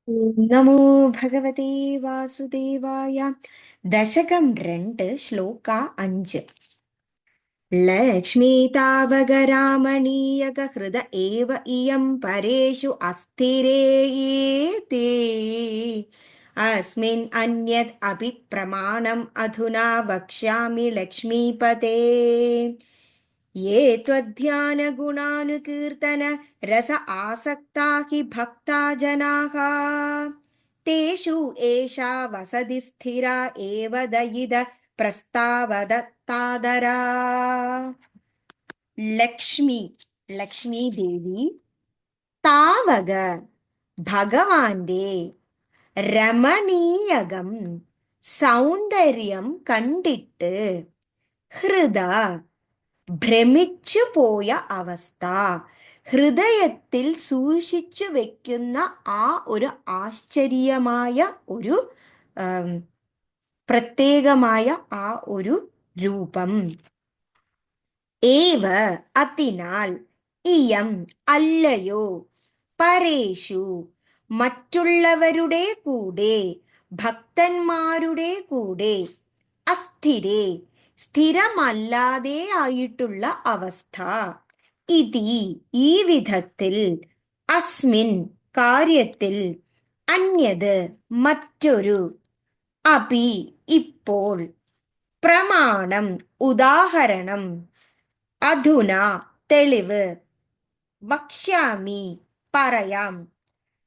നമോ ഭഗവതേ വാസുദേവായ. ദശകം 2 ശ്ലോക 5. ലക്ഷ്മീ താവകരാമണീയക ഹൃദ ഏവ ഇയം പരേഷു അസ്ഥിരേയേതേ അസ്മിൻ അന്യത് അപി പ്രമാണം അധുനാ വക്ഷ്യാമി ലക്ഷ്മീപതേ. ये त्वध्यानगुणानुकीर्तन रस आसक्ता हि भक्ता जनाः तेषु एषा वसति स्थिरा एव दयिद प्रस्तावदत्तादरा. ലക്ഷ്മി ലക്ഷ്മി ദേവി താവക ഭഗവാന്റെ രമണീയകം സൗന്ദര്യം കണ്ടിട്ട് ഹൃദ ഭ്രമിച്ചു പോയ അവസ്ഥ, ഹൃദയത്തിൽ സൂക്ഷിച്ചു വെക്കുന്ന ആ ഒരു ആശ്ചര്യമായ ഒരു പ്രത്യേകമായ ആ ഒരു രൂപം. ഏവ അതിനാൽ, ഇയം അല്ലയോ, പരേഷു മറ്റുള്ളവരുടെ കൂടെ, ഭക്തന്മാരുടെ കൂടെ, അസ്ഥിരേ സ്ഥിരമല്ലാതെ ആയിട്ടുള്ള അവസ്ഥ, ഇതി ഈ വിധത്തിൽ, അസ്മിൻ കാര്യത്തിൽ, അന്യത് മറ്റൊരു, അപി ഇപ്പോൾ, പ്രമാണം ഉദാഹരണം, അധുന തെളിവ്, വക്ഷ്യാമി പറയാം,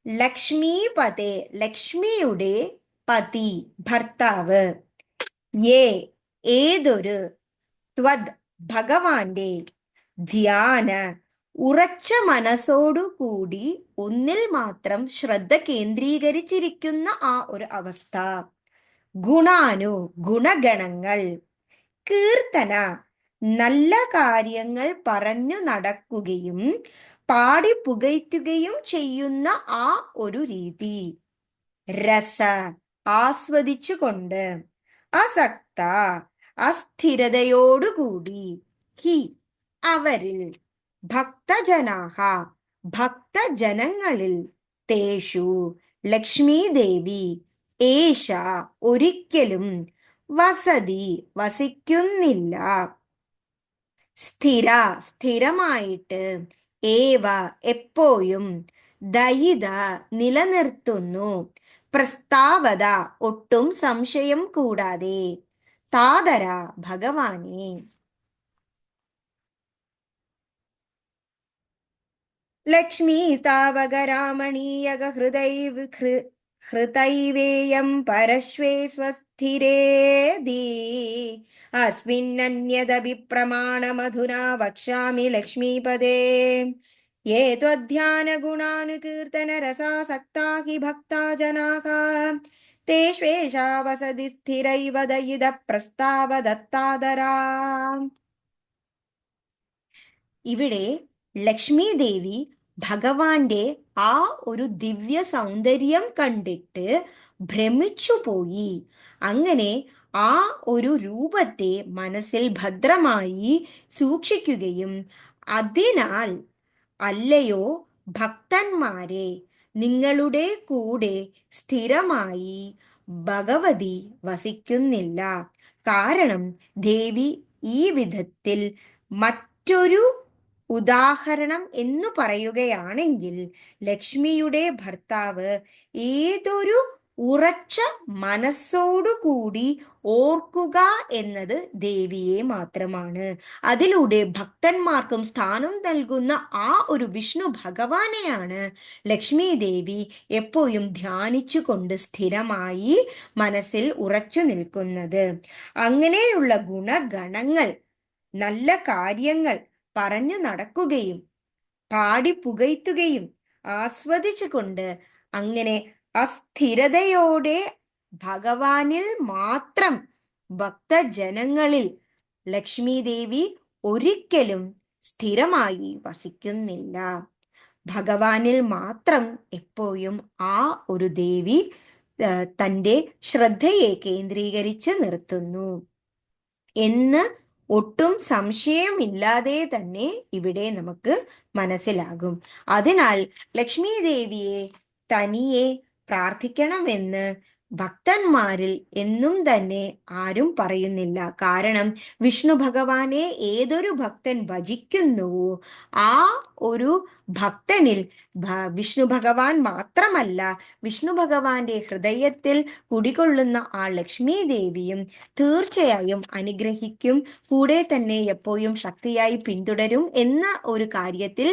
ലക്ഷ്മീപതേ ലക്ഷ്മിയുടെ പതി ഭർത്താവ്, യേ ഏതൊരു, ത്വദ് ഭഗവാന്റെ, ധ്യാന ഉറച്ച മനസ്സോടുകൂടി ഒന്നിൽ മാത്രം ശ്രദ്ധ കേന്ദ്രീകരിച്ചിരിക്കുന്ന ആ ഒരു അവസ്ഥ, ഗുണാനു ഗുണഗണങ്ങൾ, കീർത്തന നല്ല കാര്യങ്ങൾ പറഞ്ഞു നടക്കുകയും പാടി പുകഴ്ത്തുകയും ചെയ്യുന്ന ആ ഒരു രീതി, രസ ആസ്വദിച്ചുകൊണ്ട്, അസക്ത അസ്ഥിരതയോടുകൂടി, ഹി അവരിൽ, ഭക്തജനാഹ ഭക്തജനങ്ങളിൽ, തേഷു ലക്ഷ്മീദേവി, ഏഷ ഒരിക്കലും, വസതി വസിക്കുന്നില്ല, സ്ഥിര സ്ഥിരമായിട്ട്, ഏവ എപ്പോഴും, ദയിത നിലനിർത്തുന്നു, പ്രസ്താവത ഒട്ടും സംശയം കൂടാതെ, താതര ഭഗവാനെ. ലക്ഷ്മീ സ്ഥാവകരാമണീയക ഹൃതൈവേയം പരശ്വേ സ്വസ്ഥിരേതി അസ്മിന്നന്യദപി പ്രമാണമധുനാ വക്ഷ്യാമി ലക്ഷ്മീപദേ. യേ ത്വധ്യാനഗുണാനുകീർത്തന രസാസക്താ ഹി ഭക്താ ജനാഃ തേഷ്വേഷാ വസതി സ്ഥിരൈവ ദയിദ പ്രസ്താവദത്താദരാ. ഇവിടെ ലക്ഷ്മി ദേവി ഭഗവാന്റെ ആ ഒരു ദിവ്യ സൗന്ദര്യം കണ്ടിട്ട് ഭ്രമിച്ചുപോയി. അങ്ങനെ ആ ഒരു രൂപത്തെ മനസ്സിൽ ഭദ്രമായി സൂക്ഷിക്കുകയും, അതിനാൽ അല്ലയോ ഭക്തന്മാരെ, നിങ്ങളുടെ കൂടെ സ്ഥിരമായി ഭഗവതി വസിക്കുന്നില്ല. കാരണം ദേവി ഈ വിധത്തിൽ മറ്റൊരു ഉദാഹരണം എന്ന് പറയുകയാണെങ്കിൽ, ലക്ഷ്മിയുടെ ഭർത്താവ് ഏതൊരു ഉറച്ച മനസ്സോടുകൂടി ഓർക്കുക എന്നത് ദേവിയെ മാത്രമാണ്. അതിലൂടെ ഭക്തന്മാർക്കും സ്ഥാനം നൽകുന്ന ആ ഒരു വിഷ്ണു ഭഗവാനെയാണ് ലക്ഷ്മി ദേവി എപ്പോഴും ധ്യാനിച്ചുകൊണ്ട് സ്ഥിരമായി മനസ്സിൽ ഉറച്ചു നിൽക്കുന്നത്. അങ്ങനെയുള്ള ഗുണഗണങ്ങൾ, നല്ല കാര്യങ്ങൾ പറഞ്ഞു നടക്കുകയും പാടി പുകഴ്ത്തുകയും ആസ്വദിച്ചുകൊണ്ട്, അങ്ങനെ അസ്ഥിരതയോടെ ഭഗവാനിൽ മാത്രം, ഭക്തജനങ്ങളിൽ ലക്ഷ്മി ദേവി ഒരിക്കലും സ്ഥിരമായി വസിക്കുന്നില്ല. ഭഗവാനിൽ മാത്രം എപ്പോഴും ആ ഒരു ദേവി തൻ്റെ ശ്രദ്ധയെ കേന്ദ്രീകരിച്ച് നിർത്തുന്നു എന്ന് ഒട്ടും സംശയമില്ലാതെ തന്നെ ഇവിടെ നമുക്ക് മനസ്സിലാകും. അതിനാൽ ലക്ഷ്മി ദേവിയെ തനിയെ പ്രാർത്ഥിക്കണമെന്ന് ഭക്തന്മാരിൽ എന്നും തന്നെ ആരും പറയുന്നില്ല. കാരണം വിഷ്ണു ഭഗവാനെ ഏതൊരു ഭക്തൻ ഭജിക്കുന്നുവോ ആ ഒരു ഭക്തനിൽ വിഷ്ണു ഭഗവാൻ മാത്രമല്ല, വിഷ്ണു ഭഗവാന്റെ ഹൃദയത്തിൽ കുടികൊള്ളുന്ന ആ ലക്ഷ്മി ദേവിയും തീർച്ചയായും അനുഗ്രഹിക്കും, കൂടെ തന്നെ എപ്പോഴും ശക്തിയായി പിന്തുടരും എന്ന ഒരു കാര്യത്തിൽ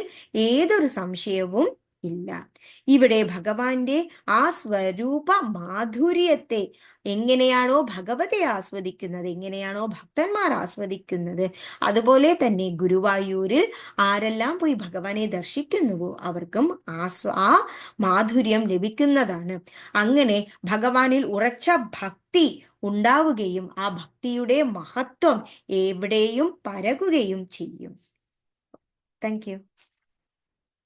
ഏതൊരു സംശയവും ഇല്ല. ഇവിടെ ഭഗവാന്റെ ആ സ്വരൂപ മാധുര്യത്തെ എങ്ങനെയാണോ ഭഗവതി ആസ്വദിക്കുന്നത്, എങ്ങനെയാണോ ഭക്തന്മാർ ആസ്വദിക്കുന്നത്, അതുപോലെ തന്നെ ഗുരുവായൂരിൽ ആരെല്ലാം പോയി ഭഗവാനെ ദർശിക്കുന്നുവോ അവർക്കും ആ മാധുര്യം ലഭിക്കുന്നതാണ്. അങ്ങനെ ഭഗവാനിൽ ഉറച്ച ഭക്തി ഉണ്ടാവുകയും ആ ഭക്തിയുടെ മഹത്വം എവിടെയും പരകുകയും ചെയ്യും. Thank you.